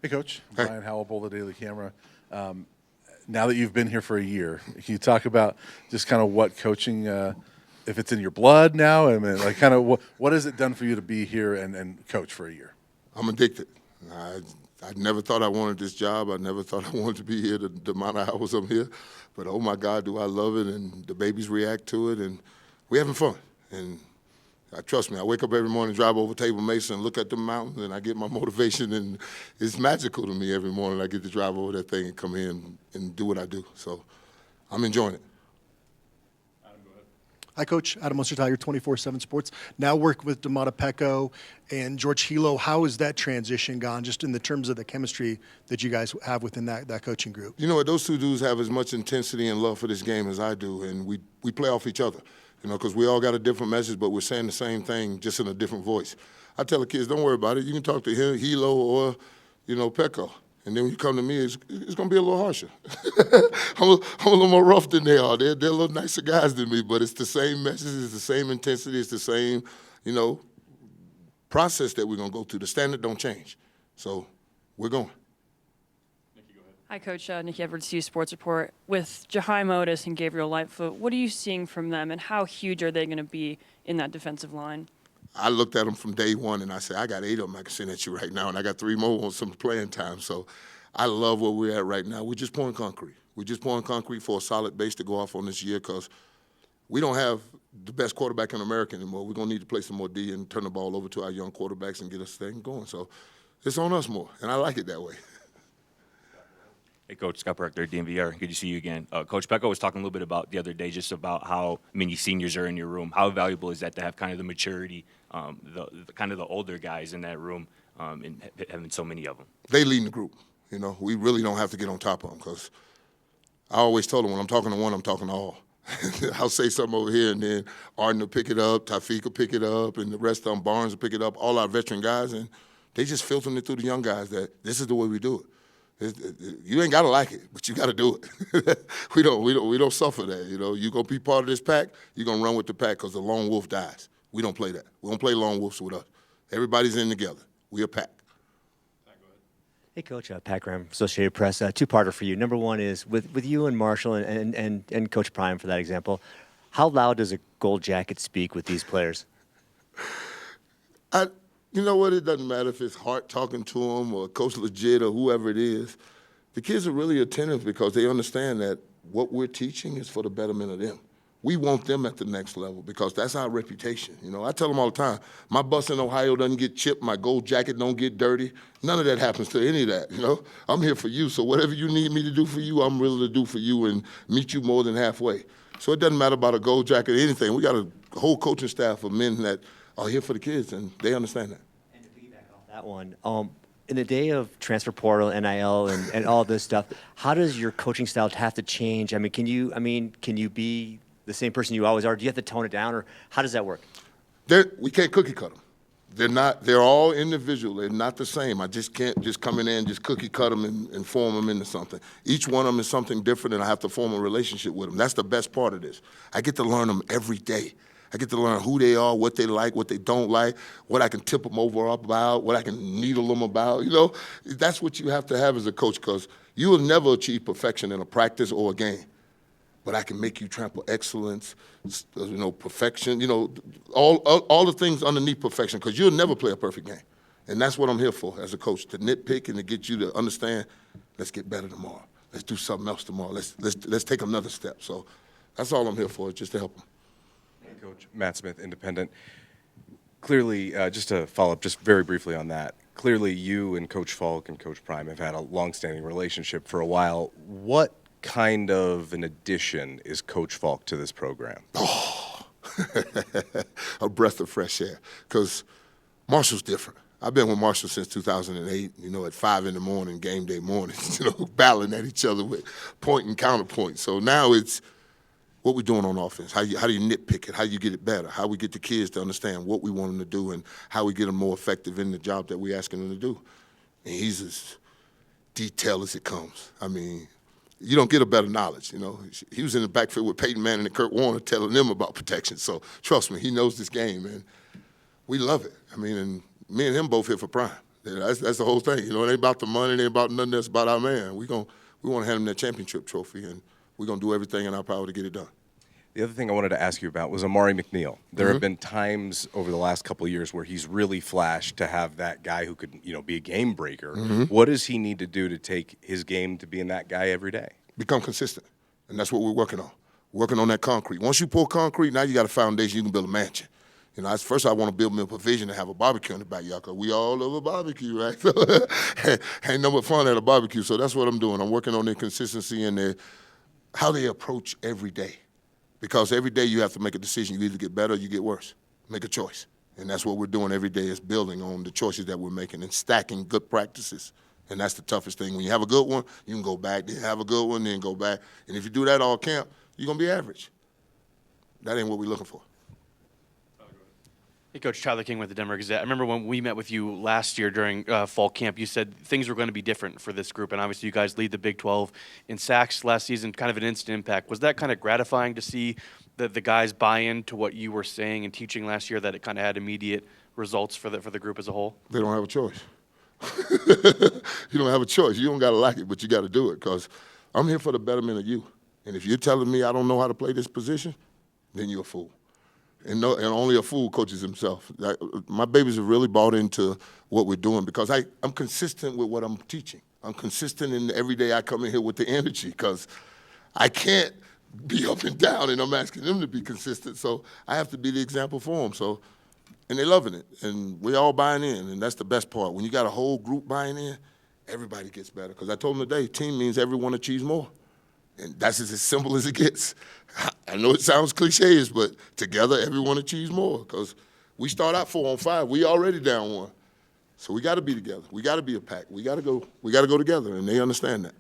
Hey, Coach. Hey. Brian Howell, Boulder Daily Camera. Now that you've been here for a year, can you talk about just kind of what coaching, if it's in your blood now? I mean, like, kind of what has it done for you to be here and coach for a year? I'm addicted. I never thought I wanted this job. I never thought I wanted to be here the amount of hours I'm here. But, oh, my God, do I love it, and the babies react to it, and we're having fun. And trust me, I wake up every morning, drive over Table Mesa, and look at the mountains, and I get my motivation, and it's magical to me every morning. I get to drive over that thing and come here and do what I do. So I'm enjoying it. Hi, Coach. Adam Munster-Tiger, 24/7 Sports. Now work with Damata Pecco and George Hilo. How has that transition gone, just in the terms of the chemistry that you guys have within that coaching group? You know what? Those two dudes have as much intensity and love for this game as I do, and we play off each other. You know, because we all got a different message, but we're saying the same thing, just in a different voice. I tell the kids, don't worry about it. You can talk to him, Hilo, or, Pecco. And then when you come to me, it's going to be a little harsher. I'm a little more rough than they are. They're a little nicer guys than me, but it's the same message, it's the same intensity, it's the same, process that we're going to go through. The standard don't change. So we're going. Hi, Coach. Nikki Edwards, CU Sports Report. With Jaheim Otis and Gabriel Lightfoot, what are you seeing from them, and how huge are they going to be in that defensive line? I looked at them from day one, and I said, I got 8 of them I can send at you right now, and I got 3 more on some playing time. So I love where we're at right now. We're just pouring concrete. We're just pouring concrete for a solid base to go off on this year, because we don't have the best quarterback in America anymore. We're going to need to play some more D and turn the ball over to our young quarterbacks and get us thing going. So it's on us more, and I like it that way. Hey, Coach, Scott Proctor, DMVR. Good to see you again. Coach Pecco was talking a little bit about the other day, just about how many seniors are in your room. How valuable is that to have kind of the maturity, the kind of the older guys in that room, and having so many of them? They lead the group. We really don't have to get on top of them, because I always told them, when I'm talking to one, I'm talking to all. I'll say something over here, and then Arden will pick it up, Tafiq will pick it up, and the rest of them, Barnes will pick it up, all our veteran guys, and they just filtering it through the young guys that this is the way we do it. You ain't gotta like it, but you gotta do it. we don't suffer that. You gonna be part of this pack. You gonna run with the pack, because the lone wolf dies. We don't play that. We don't play lone wolves with us. Everybody's in together. We a pack. Hey, Coach, Pat Graham, Associated Press. Two-parter for you. Number one is with you and Marshall and Coach Prime, for that example. How loud does a gold jacket speak with these players? You know what? It doesn't matter if it's Hart talking to them or Coach Legit or whoever it is. The kids are really attentive, because they understand that what we're teaching is for the betterment of them. We want them at the next level, because that's our reputation. I tell them all the time, my bus in Ohio doesn't get chipped, my gold jacket don't get dirty. None of that happens to any of that, I'm here for you, so whatever you need me to do for you, I'm willing to do for you and meet you more than halfway. So it doesn't matter about a gold jacket or anything. We got a whole coaching staff of men that are here for the kids, and they understand that. And to piggyback off that one, in the day of transfer portal, NIL, and all this stuff, how does your coaching style have to change? Can you be the same person you always are? Do you have to tone it down, or how does that work? We can't cookie cut them. They're all individual. They're not the same. I just can't just come in there and just cookie cut them and form them into something. Each one of them is something different, and I have to form a relationship with them. That's the best part of this. I get to learn them every day. I get to learn who they are, what they like, what they don't like, what I can tip them over up about, what I can needle them about. That's what you have to have as a coach, because you will never achieve perfection in a practice or a game. But I can make you trample excellence, perfection, all the things underneath perfection, because you'll never play a perfect game. And that's what I'm here for as a coach, to nitpick and to get you to understand, let's get better tomorrow. Let's do something else tomorrow. Let's take another step. So that's all I'm here for, just to help them. Hey, Coach. Matt Smith, Independent. Clearly, just to follow up just very briefly on that, clearly you and Coach Faulk and Coach Prime have had a long-standing relationship for a while. What kind of an addition is Coach Faulk to this program? Oh, a breath of fresh air, because Marshall's different. I've been with Marshall since 2008, at 5 in the morning, game day mornings, battling at each other with point and counterpoint. So now it's what we're doing on offense. How do you nitpick it? How you get it better? How we get the kids to understand what we want them to do, and how we get them more effective in the job that we're asking them to do. And he's as detailed as it comes. You don't get a better knowledge, He was in the backfield with Peyton Manning and Kurt Warner telling them about protection. So trust me, he knows this game, and we love it. And me and him both here for Prime. That's the whole thing. You know, it ain't about the money, it ain't about nothing else. About our man. We want to hand him that championship trophy, and we're gonna do everything in our power to get it done. The other thing I wanted to ask you about was Amari McNeil. There have been times over the last couple of years where he's really flashed to have that guy who could, be a game breaker. What does he need to do to take his game to being that guy every day? Become consistent, and that's what we're working on. Working on that concrete. Once you pour concrete, now you got a foundation. You can build a mansion. First I want to build me a provision to have a barbecue in the backyard, because we all love a barbecue, right? So, ain't no more fun at a barbecue. So that's what I'm doing. I'm working on their consistency and how they approach every day. Because every day you have to make a decision. You either get better or you get worse. Make a choice. And that's what we're doing every day, is building on the choices that we're making and stacking good practices. And that's the toughest thing. When you have a good one, you can go back, then have a good one, then go back. And if you do that all camp, you're going to be average. That ain't what we're looking for. Hey, Coach, Tyler King with the Denver Gazette. I remember when we met with you last year during fall camp, you said things were going to be different for this group, and obviously you guys lead the Big 12 in sacks last season, kind of an instant impact. Was that kind of gratifying to see the guys buy into what you were saying and teaching last year, that it kind of had immediate results for the group as a whole? They don't have a choice. You don't have a choice. You don't got to like it, but you got to do it, because I'm here for the betterment of you. And if you're telling me I don't know how to play this position, then you're a fool. And only a fool coaches himself. My babies have really bought into what we're doing, because I'm consistent with what I'm teaching. I'm consistent in every day I come in here with the energy, because I can't be up and down, and I'm asking them to be consistent. So I have to be the example for them. So, and they're loving it, and we're all buying in, and that's the best part. When you got a whole group buying in, everybody gets better. Because I told them today, team means everyone achieves more. And that's as simple as it gets. I know it sounds cliches, but together everyone achieves more, because we start out 4-on-5. We already down one. So we got to be together. We got to be a pack. We got to go together, and they understand that.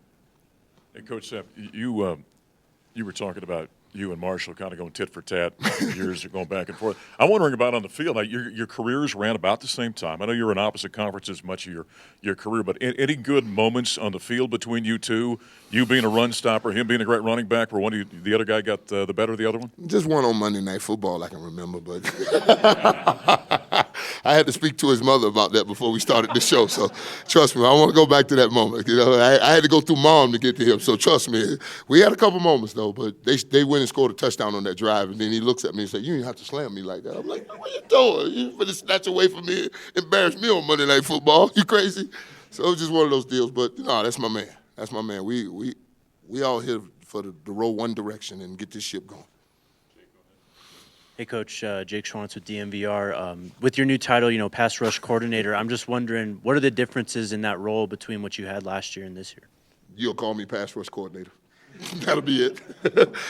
Hey, Coach Sapp, you were talking about you and Marshall kind of going tit for tat, years going back and forth. I'm wondering about on the field. Now, your careers ran about the same time. I know you're in opposite conferences much of your career, but any good moments on the field between you two? You being a run stopper, him being a great running back, where the other guy got the better of the other one? Just one on Monday Night Football I can remember, but I had to speak to his mother about that before we started the show. So trust me, I want to go back to that moment. I had to go through Mom to get to him. So trust me, we had a couple moments though, but they went and scored a touchdown on that drive, and then he looks at me and said, "You didn't have to slam me like that." I'm like, "What are you doing? You finna snatch away from me, embarrass me on Monday Night Football? You crazy?" So it was just one of those deals. But no, that's my man. That's my man. We all here for the row one direction and get this ship going. Hey, Coach, Jake Schwantz with DMVR. With your new title, pass rush coordinator, I'm just wondering, what are the differences in that role between what you had last year and this year? You'll call me pass rush coordinator. That'll be it.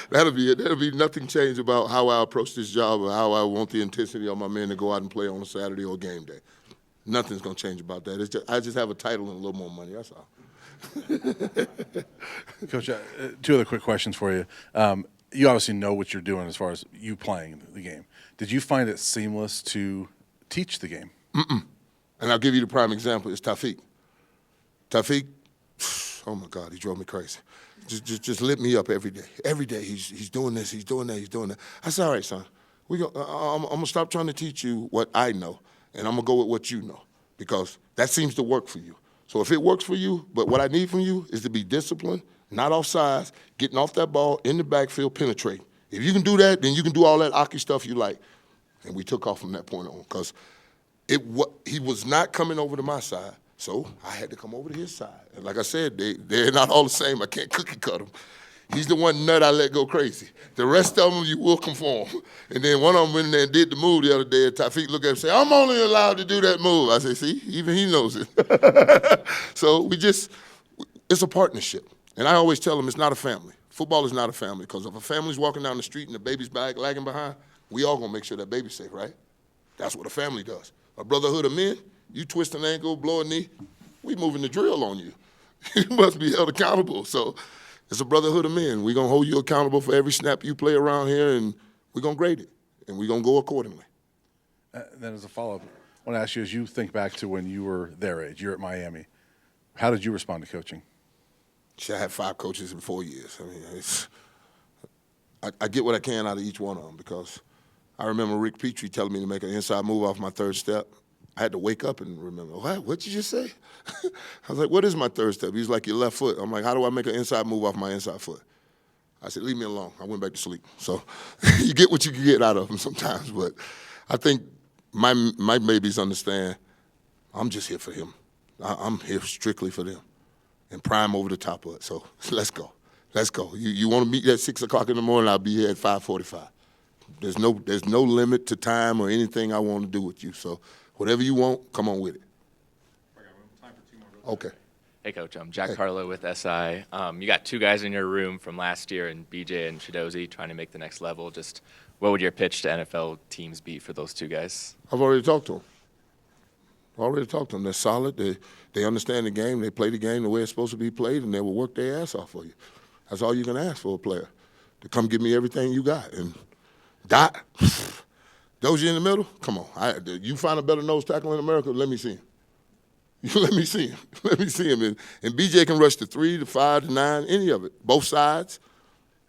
That'll be it. There'll be nothing changed about how I approach this job or how I want the intensity of my men to go out and play on a Saturday or game day. Nothing's going to change about that. I just have a title and a little more money, that's all. Coach, two other quick questions for you. You obviously know what you're doing as far as you playing the game. Did you find it seamless to teach the game? Mm-mm. And I'll give you the prime example. It's Taufik. Taufik, oh my God, he drove me crazy. Just lit me up every day. Every day he's doing this, he's doing that, he's doing that. I said, all right, son, I'm going to stop trying to teach you what I know, and I'm going to go with what you know, because that seems to work for you. So if it works for you, but what I need from you is to be disciplined, not off sides, getting off that ball, in the backfield, penetrating. If you can do that, then you can do all that Aki stuff you like. And we took off from that point on, because he was not coming over to my side, so I had to come over to his side. And like I said, they're not all the same. I can't cookie cut them. He's the one nut I let go crazy. The rest of them, you will conform. And then one of them went in there and did the move the other day, and Taufik looked at him and said, "I'm only allowed to do that move." I said, see, even he knows it. So it's a partnership. And I always tell them it's not a family. Football is not a family, because if a family's walking down the street and the baby's lagging behind, we all gonna make sure that baby's safe, right? That's what a family does. A brotherhood of men, you twist an ankle, blow a knee, we moving the drill on you. You must be held accountable. So it's a brotherhood of men. We're gonna hold you accountable for every snap you play around here, and we're gonna grade it, and we're gonna go accordingly. Then as a follow-up, I want to ask you, as you think back to when you were their age, you're at Miami, how did you respond to coaching? I had 5 coaches in 4 years. I mean, I get what I can out of each one of them, because I remember Rick Petrie telling me to make an inside move off my third step, I had to wake up and remember, what did you just say? I was like, what is my third step? He's like, your left foot. I'm like, how do I make an inside move off my inside foot? I said, leave me alone. I went back to sleep. So you get what you can get out of them sometimes. But I think my babies understand I'm just here for him. I'm here strictly for them. And Prime over the top of it. So let's go. Let's go. You want to meet at 6 o'clock in the morning, I'll be here at 5:45. There's no limit to time or anything I want to do with you. So whatever you want, come on with it. Okay. Hey, Coach. I'm Jack Harlow with SI. You got two guys in your room from last year, and BJ and Chidozie trying to make the next level. Just what would your pitch to NFL teams be for those two guys? I've already talked to them. They're solid. They understand the game. They play the game the way it's supposed to be played, and they will work their ass off for you. That's all you can ask for a player, to come give me everything you got. And Dot, Dozie in the middle, come on. You find a better nose tackle in America, let me see him. Let me see him. Let me see him. And BJ can rush to 3, to 5, to 9, any of it, both sides.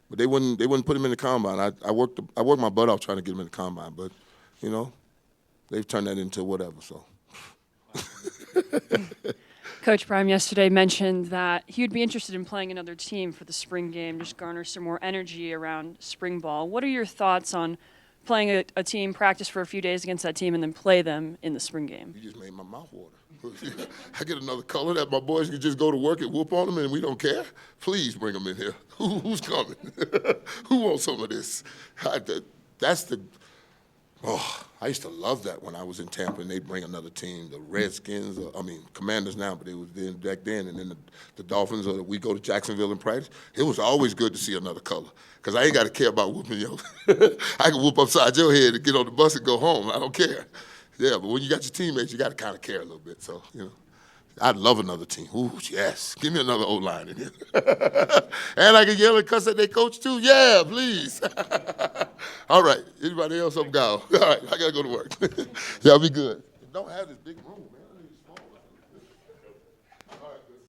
But they wouldn't put him in the combine. I worked my butt off trying to get him in the combine, but they've turned that into whatever. So. Coach Prime yesterday mentioned that he would be interested in playing another team for the spring game, just garner some more energy around spring ball. What are your thoughts on playing a team, practice for a few days against that team, and then play them in the spring game? You just made my mouth water. I get another color that my boys can just go to work and whoop on them and we don't care? Please bring them in here. Who's coming? Who wants some of this? I used to love that when I was in Tampa and they'd bring another team, the Redskins, Commanders now, but it was back then, and then the Dolphins, or we go to Jacksonville and practice. It was always good to see another color, because I ain't got to care about whooping you. I can whoop upside your head and get on the bus and go home. I don't care. Yeah, but when you got your teammates, you got to kind of care a little bit. So, I'd love another team. Ooh, yes. Give me another O-line in here. And I can yell and cuss at their coach, too. Yeah, please. All right. Anybody else? I'm gone. All right. I got to go to work. Y'all be good. Don't have this big room, man.